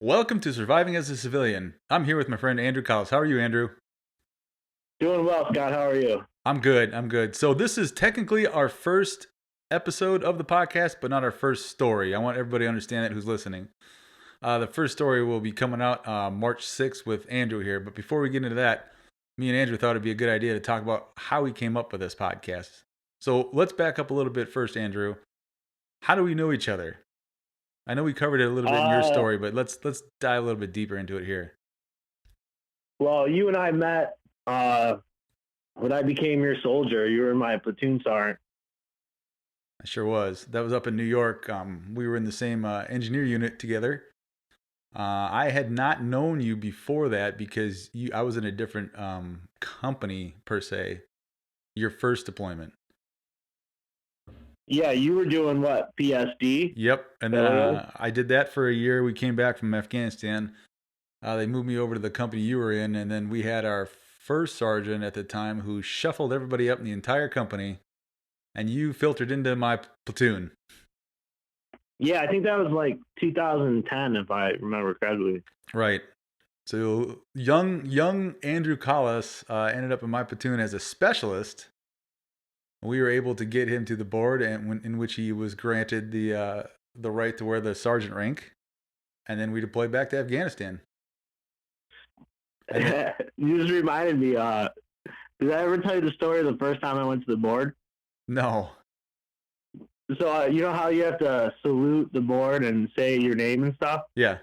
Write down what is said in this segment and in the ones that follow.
Welcome to Surviving as a Civilian. I'm here with my friend Andrew Collis. How are you, Andrew? Doing well, Scott. How are you? I'm good. I'm good. So this is technically our first episode of the podcast, but not our first story. I want everybody to understand that who's listening. The first story will be coming out March 6th with Andrew here. But before we get into that, me and Andrew thought it'd be a good idea to talk about how we came up with this podcast. So let's back up a little bit first, Andrew. How do we know each other? I know we covered it a little bit in your Uh, story, but let's dive a little bit deeper into it here. well, you and I met when I became your soldier. You were my platoon sergeant. I sure was. That was up in New York. We were in the same engineer unit together. I had not known you before that because I was in a different company per se. Your first deployment. Yeah, you were doing what? PSD? Yep. And then I did that for a year. We came back from Afghanistan. They moved me over to the company you were in, and then we had our first sergeant at the time who shuffled everybody up in the entire company, and you filtered into my platoon. Yeah, I think that was like 2010, if I remember correctly. Right. So young Andrew Collis ended up in my platoon as a specialist. We were able to get him to the board, and in which he was granted the right to wear the sergeant rank, and then we deployed back to Afghanistan. And then, You just reminded me. Did I ever tell you the story of the first time I went to the board? no, So you know how you have to salute the board and say your name and stuff? yeah,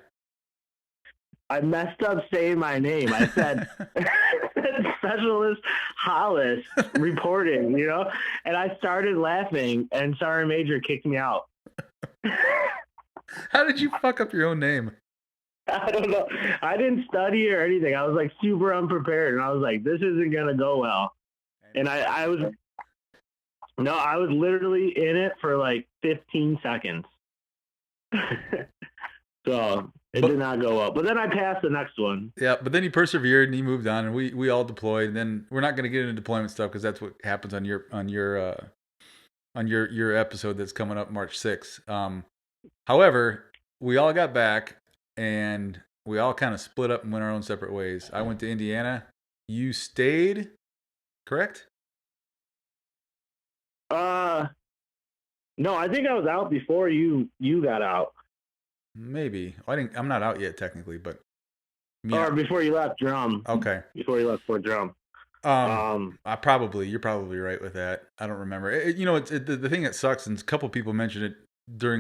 I messed up saying my name. I said Specialist Hollis reporting, and I started laughing, and Sergeant Major kicked me out. How did you fuck up your own name? I don't know. I didn't study or anything. I was like super unprepared, and I was like, this isn't gonna go well. And I was no, I was literally in it for like 15 seconds. So it did not go well. But then I passed the next one. Yeah, but then he persevered and he moved on, and we all deployed. And then we're not going to get into deployment stuff because that's what happens on your episode that's coming up March 6th. However, we all got back and we all kind of split up and went our own separate ways. I went to Indiana. You stayed, correct? Uh, no, I think I was out before you got out. Maybe. I'm not out yet technically, but Or before you left Drum. Okay. Before you left Fort Drum. You're probably right with that. I don't remember. The thing that sucks, and a couple people mentioned it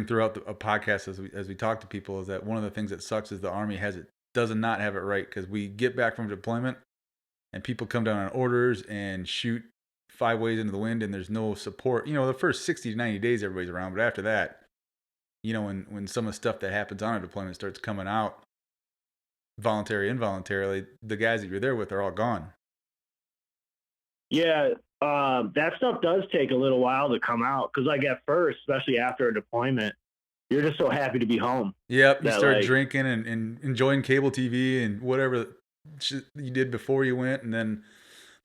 throughout the podcast as we talk to people, is that one of the things that sucks is the Army does not have it right, because we get back from deployment and people come down on orders and shoot 5 ways into the wind, and there's no support. The first 60 to 90 days everybody's around, but after that, when some of the stuff that happens on a deployment starts coming out, voluntary, involuntarily, the guys that you're there with are all gone. Yeah, that stuff does take a little while to come out because, like, at first, especially after a deployment, you're just so happy to be home. Yep, you start drinking and enjoying cable TV and whatever you did before you went, and then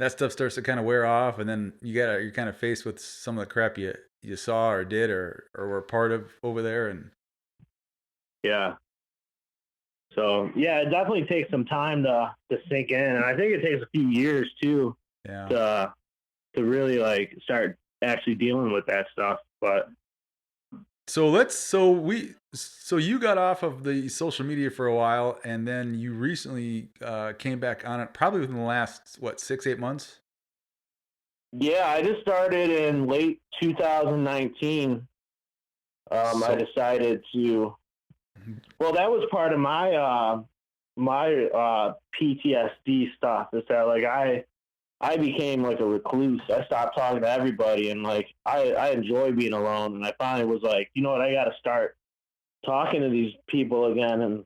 that stuff starts to kind of wear off, and then you're kind of faced with some of the crap you saw or did or were part of over there, and yeah. So yeah, it definitely takes some time to sink in, and I think it takes a few years too. Yeah. To really like start actually dealing with that stuff. But so you got off of the social media for a while, and then you recently came back on it, probably within the last 6-8 months. Yeah, I just started in late 2019. I decided to. Well, that was part of my PTSD stuff. Is that like I became like a recluse. I stopped talking to everybody, and like I enjoy being alone. And I finally was like, you know what, I got to start talking to these people again and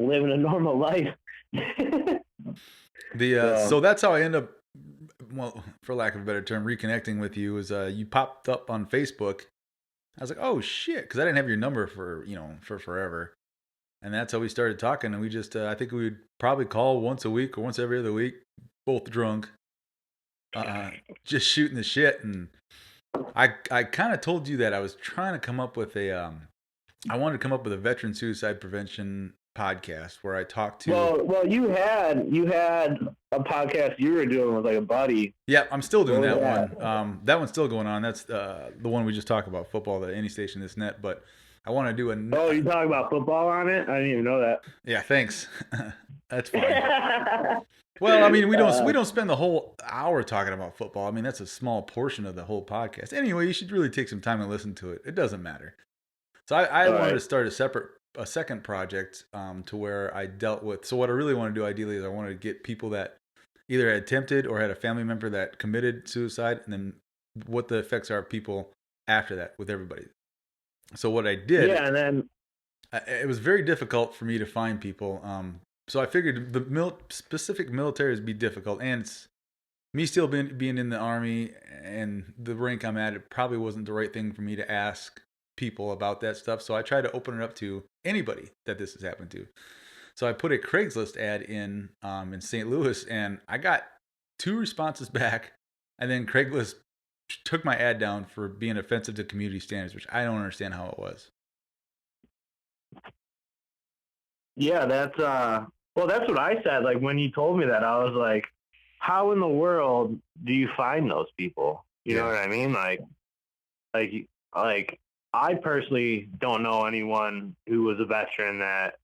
living a normal life. So that's how I end up, well, for lack of a better term, reconnecting with you. Is you popped up on Facebook. I was like, oh shit, because I didn't have your number for forever, and that's how we started talking. And we just I think we would probably call once a week or once every other week, both drunk. Just shooting the shit. And I kind of told you that I was trying to come up with I wanted to come up with a veteran suicide prevention podcast where I talked to. Well, you had a podcast you were doing with like a buddy. Yeah, I'm still doing What that was one. That one's still going on. That's the one we just talked about, football, the Any Station This Net. But I want to do Oh, you talking about football on it? I didn't even know that. Yeah, thanks. That's fine. Well, I mean, we don't spend the whole hour talking about football. I mean, that's a small portion of the whole podcast. Anyway, you should really take some time and listen to it. It doesn't matter. So I wanted to start a second project to where I dealt with. So what I really want to do ideally is I wanted to get people that either had attempted or had a family member that committed suicide, and then what the effects are of people after that with everybody. So what I did, yeah, and then it was very difficult for me to find people. So I figured the specific military would be difficult, and it's me still being in the Army and the rank I'm at. It probably wasn't the right thing for me to ask people about that stuff. So I tried to open it up to anybody that this has happened to. So I put a Craigslist ad in St. Louis, and I got 2 responses back, and then Craigslist took my ad down for being offensive to community standards, which I don't understand how it was. yeah, that's what I said. Like when you told me that, I was like, how in the world do you find those people? You know what I mean? Like I personally don't know anyone who was a veteran that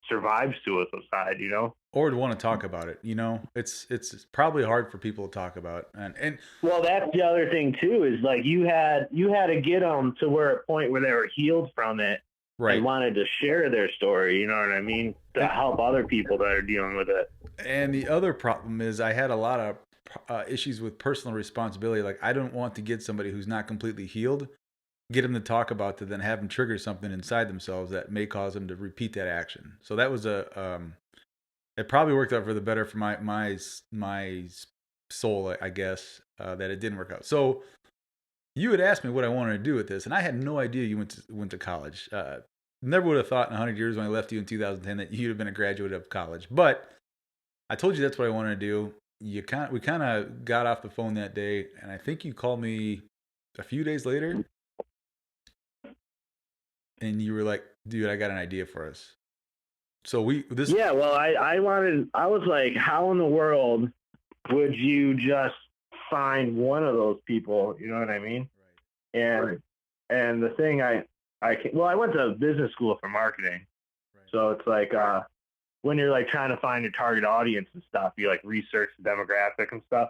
survived suicide, you know? Or would want to talk about it, you know? It's probably hard for people to talk about. And well, that's the other thing too, is like you had to get them to a point where they were healed from it. Right. And wanted to share their story, you know what I mean? To help other people that are dealing with it. And the other problem is I had a lot of issues with personal responsibility. Like I don't want to get somebody who's not completely healed, get them to talk about it, then have them trigger something inside themselves that may cause them to repeat that action. So that was it probably worked out for the better for my soul, I guess, that it didn't work out. So you had asked me what I wanted to do with this, and I had no idea you went to college. Never would have thought in 100 years when I left you in 2010 that you'd have been a graduate of college. But I told you that's what I wanted to do. We kind of got off the phone that day, and I think you called me a few days later, and you were like, "Dude, I got an idea for us." So yeah. Well, I was like, how in the world would you just find one of those people? You know what I mean? Right. And the thing I went to business school for marketing. Right. So it's like when you're like trying to find your target audience and stuff, you like research the demographic and stuff.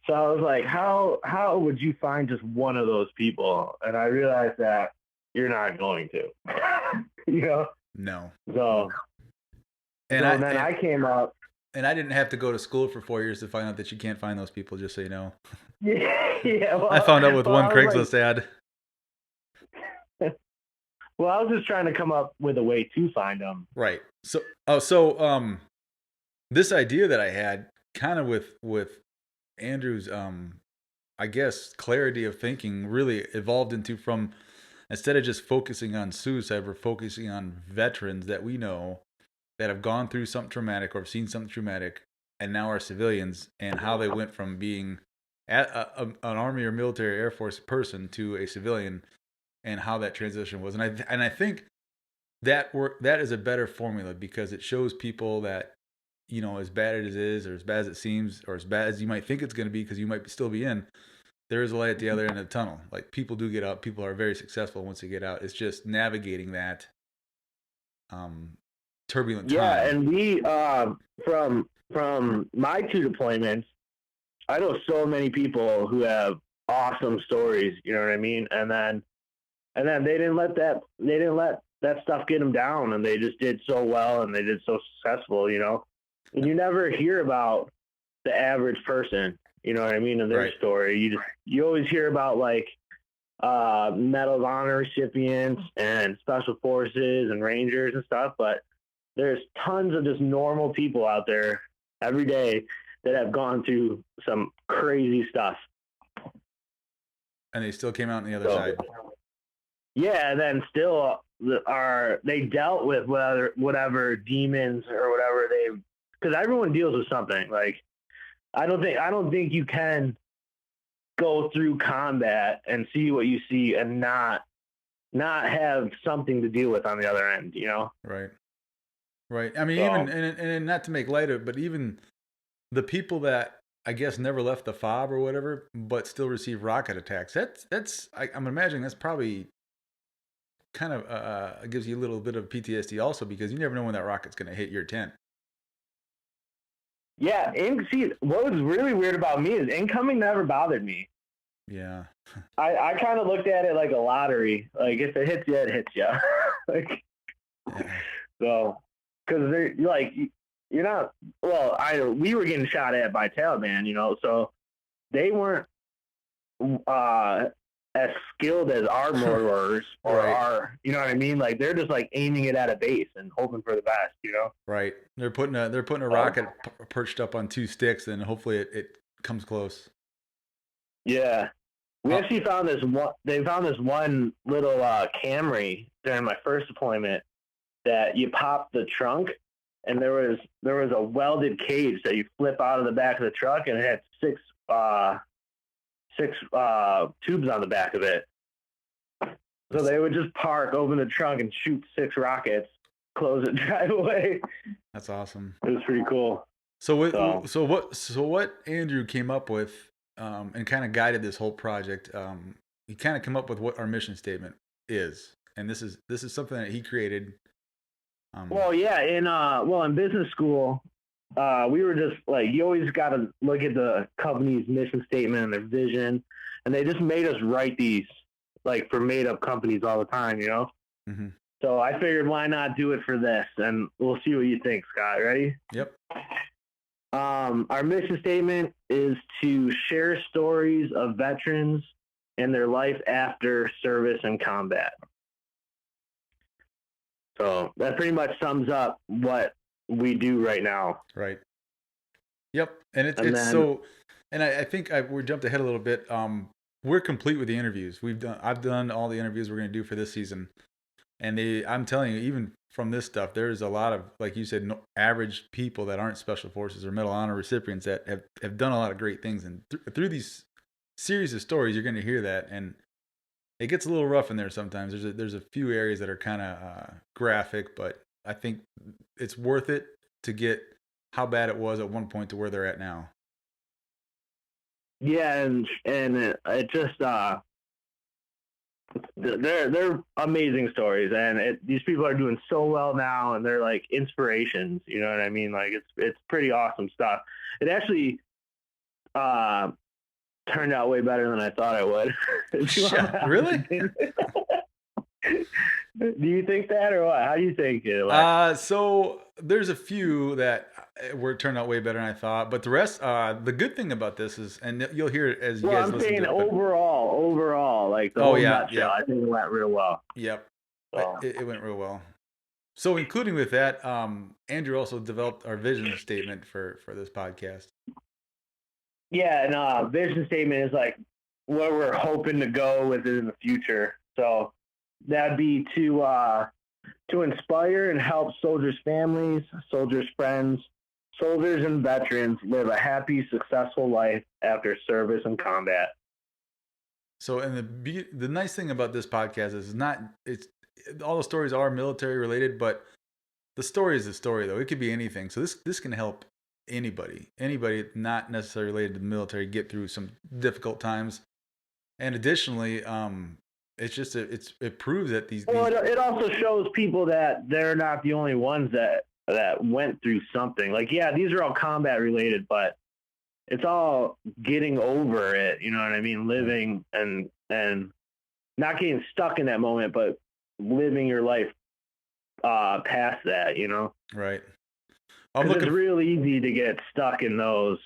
So I was like, how would you find just one of those people? And I realized that you're not going to, you know? No. So then I came up. And I didn't have to go to school for 4 years to find out that you can't find those people, just so you know. Yeah. Well, I found out with one Craigslist ad. Well, I was just trying to come up with a way to find them. Right. So this idea that I had, kind of with Andrew's, I guess, clarity of thinking, really evolved into from instead of just focusing on suicide, we're focusing on veterans that we know that have gone through something traumatic or have seen something traumatic, and now are civilians, and how they went from being an Army or military Air Force person to a civilian, and how that transition was. And I think that is a better formula, because it shows people that, you know, as bad as it is, or as bad as it seems, or as bad as you might think it's going to be, because you might still be in, there is a light at the other end of the tunnel. Like, people do get out. People are very successful once they get out. It's just navigating that turbulent time. Yeah, and we from my 2 deployments, I know so many people who have awesome stories. You know what I mean? And then they didn't let that stuff get them down, and they just did so well, and they did so successful. You know, and you never hear about the average person. You know what I mean? In their story, you always hear about like Medal of Honor recipients and Special Forces and Rangers and stuff, but there's tons of just normal people out there every day that have gone through some crazy stuff. And they still came out on the other side. Yeah, and then still they dealt with whatever demons or whatever because everyone deals with something. Like, I don't think you can go through combat and see what you see and not have something to deal with on the other end, you know? Right. Right. I mean, even So and not to make light of it, but even the people that I guess never left the fob or whatever, but still receive rocket attacks. I'm imagining that's probably kind of gives you a little bit of PTSD also because you never know when that rocket's going to hit your tent. yeah, and see, what was really weird about me is incoming never bothered me. Yeah. I kind of looked at it like a lottery. Like if it hits you, it hits you. Like Yeah. so, because they're like you're not. Well, we were getting shot at by Taliban, so they weren't uh as skilled as our mortars or Right. our, you know what I mean? Like they're just like aiming it at a base and hoping for the best. Right. They're putting a rocket perched up on two sticks and hopefully it comes close. Yeah. We Uh, actually found this one. They found this one little Camry during my first deployment that you pop the trunk, and there was a welded cage that you flip out of the back of the truck, and it had six tubes on the back of it. So they would just park, open the trunk, and shoot 6 rockets, close it, drive away. That's awesome. It was pretty cool. So what Andrew came up with and kind of guided this whole project. He kind of came up with what our mission statement is, and this is something that he created. Well, yeah, in business school, we were just like, you always got to look at the company's mission statement and their vision, and they just made us write these like for made up companies all the time. Mm-hmm. So I figured, why not do it for this? And we'll see what you think, Scott. Ready? Yep. Our mission statement is to share stories of veterans and their life after service and combat. So that pretty much sums up what we do right now. Right. Yep. And And then, so, and I think we jumped ahead a little bit. We're complete with the interviews. I've done all the interviews we're going to do for this season. And I'm telling you, even from this stuff, there's a lot of, like you said, average people that aren't special forces or Medal of Honor recipients that have done a lot of great things. And through these series of stories, you're going to hear that. And it gets a little rough in there sometimes. There's a few areas that are kind of graphic, but I think it's worth it to get how bad it was at one point to where they're at now. yeah, and it just they're amazing stories, and these people are doing so well now, and they're like inspirations. You know what I mean? Like it's pretty awesome stuff. It actually turned out way better than I thought it would. Yeah, really? Do you think that, or what? How do you think it? So there's a few that were turned out way better than I thought, but the rest, the good thing about this is, and you'll hear it as you guys I'm listen saying to it. overall, like the whole nutshell, I think it went real well. Yep, So. it went real well. So including with that, Andrew also developed our vision statement for this podcast. Yeah, and vision statement is like where we're hoping to go with it in the future. So that'd be to inspire and help soldiers' families, soldiers' friends, soldiers and veterans live a happy, successful life after service and combat. So, and the nice thing about this podcast is it's all the stories are military related, but the story is the story though. It could be anything. So this can help anybody not necessarily related to the military get through some difficult times. And additionally, it proves that It also shows people that they're not the only ones that went through something. Like, yeah, these are all combat related, but it's all getting over it. You know what I mean? Living and not getting stuck in that moment, but living your life past that. Right. It's real easy to get stuck in those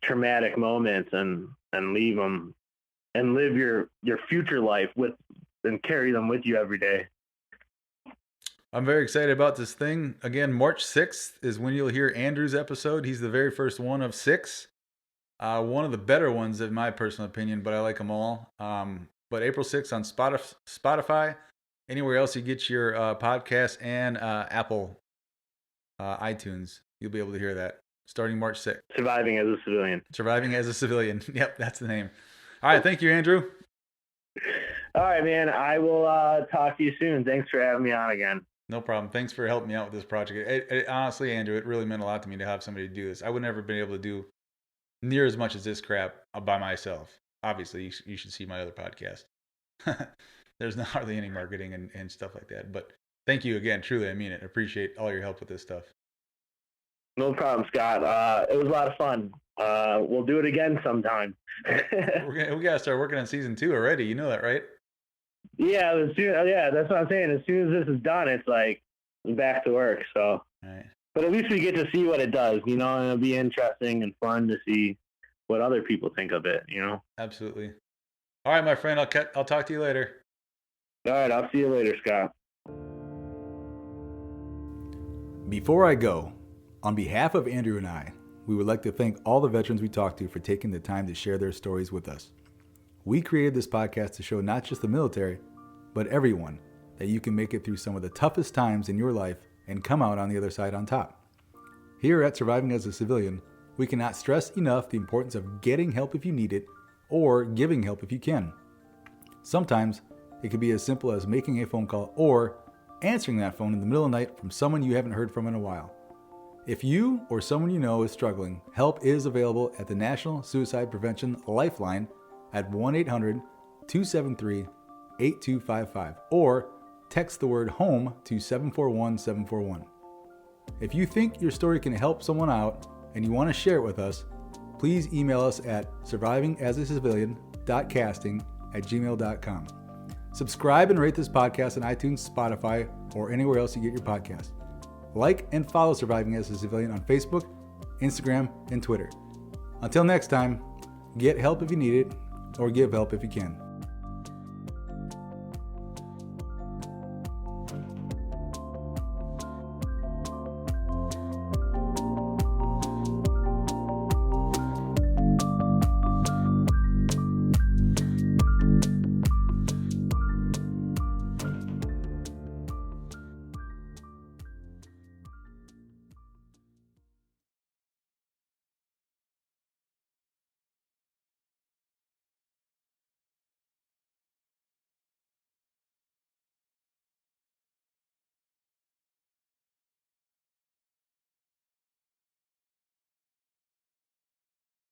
traumatic moments and leave them and live your future life with and carry them with you every day. I'm very excited about this thing. Again, March 6th is when you'll hear Andrew's episode. He's the very first one of 6. One of the better ones, in my personal opinion, but I like them all. But April 6th on Spotify, anywhere else you get your podcast, and Apple iTunes, you'll be able to hear that starting March 6th. Surviving as a Civilian. Surviving as a Civilian. Yep, that's the name. All right, thank you, Andrew. All right, man. I will talk to you soon. Thanks for having me on again. No problem. Thanks for helping me out with this project. Honestly, Andrew, it really meant a lot to me to have somebody to do this. I would never have been able to do near as much as this crap by myself. Obviously, you should see my other podcast. There's not hardly any marketing and stuff like that. But thank you again. Truly, I mean it. I appreciate all your help with this stuff. No problem, Scott. It was a lot of fun. We'll do it again sometime. We got to start working on season 2 already. You know that, right? Yeah, that's what I'm saying. As soon as this is done, it's like back to work. So, Right. But at least we get to see what it does, and it'll be interesting and fun to see what other people think of it. Absolutely. All right, my friend. I'll talk to you later. All right, I'll see you later, Scott. Before I go, on behalf of Andrew and I, we would like to thank all the veterans we talked to for taking the time to share their stories with us. We created this podcast to show not just the military, but everyone that you can make it through some of the toughest times in your life and come out on the other side on top. Here at Surviving as a Civilian, we cannot stress enough the importance of getting help if you need it or giving help if you can. Sometimes it could be as simple as making a phone call or answering that phone in the middle of the night from someone you haven't heard from in a while. If you or someone you know is struggling, help is available at the National Suicide Prevention Lifeline at 1-800-273-8255 or text the word HOME to 741-741. If you think your story can help someone out and you want to share it with us, please email us at survivingasacivilian.casting@gmail.com. Subscribe and rate this podcast on iTunes, Spotify, or anywhere else you get your podcast. Like and follow Surviving as a Civilian on Facebook, Instagram, and Twitter. Until next time, get help if you need it, or give help if you can.